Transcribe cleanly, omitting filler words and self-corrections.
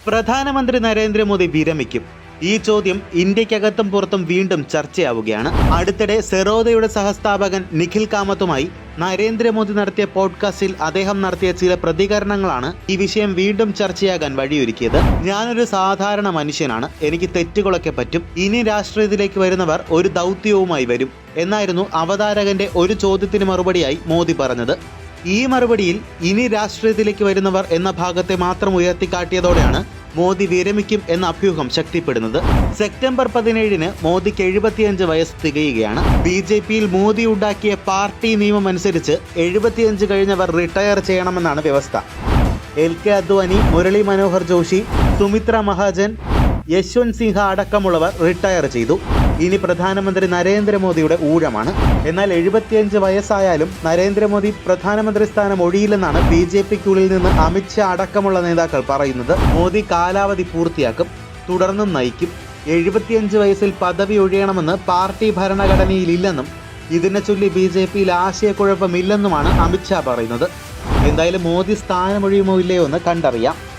പ്രധാനമന്ത്രി നരേന്ദ്രമോദി വിരമിക്കും. ഈ ചോദ്യം ഇന്ത്യക്കകത്തും പുറത്തും വീണ്ടും ചർച്ചയാവുകയാണ്. അടുത്തിടെ സെറോദയുടെ സഹസ്ഥാപകൻ നിഖിൽ കാമത്തുമായി നരേന്ദ്രമോദി നടത്തിയ പോഡ്കാസ്റ്റിൽ അദ്ദേഹം നടത്തിയ ചില പ്രതികരണങ്ങളാണ് ഈ വിഷയം വീണ്ടും ചർച്ചയാകാൻ വഴിയൊരുക്കിയത്. ഞാനൊരു സാധാരണ മനുഷ്യനാണ്, എനിക്ക് തെറ്റുകളൊക്കെ പറ്റും. ഇനി രാഷ്ട്രീയത്തിലേക്ക് വരുന്നവർ ഒരു ദൗത്യവുമായി വരും എന്നായിരുന്നു അവതാരകന്റെ ഒരു ചോദ്യത്തിന് മറുപടിയായി മോദി പറഞ്ഞത്. ഈ മറുപടിയിൽ ഇനി രാഷ്ട്രീയത്തിലേക്ക് വരുന്നവർ എന്ന ഭാഗത്തെ മാത്രം ഉയർത്തിക്കാട്ടിയതോടെയാണ് മോദി വിരമിക്കും എന്ന അഭ്യൂഹം ശക്തിപ്പെടുന്നത്. സെപ്റ്റംബർ 17 മോദിക്ക് 75 വയസ്സ് തികയുകയാണ്. BJPയിൽ മോദി ഉണ്ടാക്കിയ പാർട്ടി നിയമം അനുസരിച്ച് 75 കഴിഞ്ഞവർ റിട്ടയർ ചെയ്യണമെന്നാണ് വ്യവസ്ഥ. LK അദ്വാനി, മുരളി മനോഹർ ജോഷി, സുമിത്ര മഹാജൻ, യശ്വന്ത് സിൻഹ അടക്കമുള്ളവർ റിട്ടയർ ചെയ്തു. ഇനി പ്രധാനമന്ത്രി നരേന്ദ്രമോദിയുടെ ഊഴമാണ്. എന്നാൽ 75 വയസ്സായാലും നരേന്ദ്രമോദി പ്രധാനമന്ത്രി സ്ഥാനം ഒഴിയില്ലെന്നാണ് BJPക്കുള്ളിൽ നിന്ന് അമിത്ഷാ അടക്കമുള്ള നേതാക്കൾ പറയുന്നത്. മോദി കാലാവധി പൂർത്തിയാക്കും, തുടർന്നും നയിക്കും. 75 വയസ്സിൽ പദവി ഒഴിയണമെന്ന് പാർട്ടി ഭരണഘടനയിലില്ലെന്നും ഇതിനെ ചൊല്ലി BJPയിൽ ആശയക്കുഴപ്പമില്ലെന്നുമാണ് അമിത്ഷാ പറയുന്നത്. എന്തായാലും മോദി സ്ഥാനമൊഴിയുമോ ഇല്ലയോ എന്ന് കണ്ടറിയാം.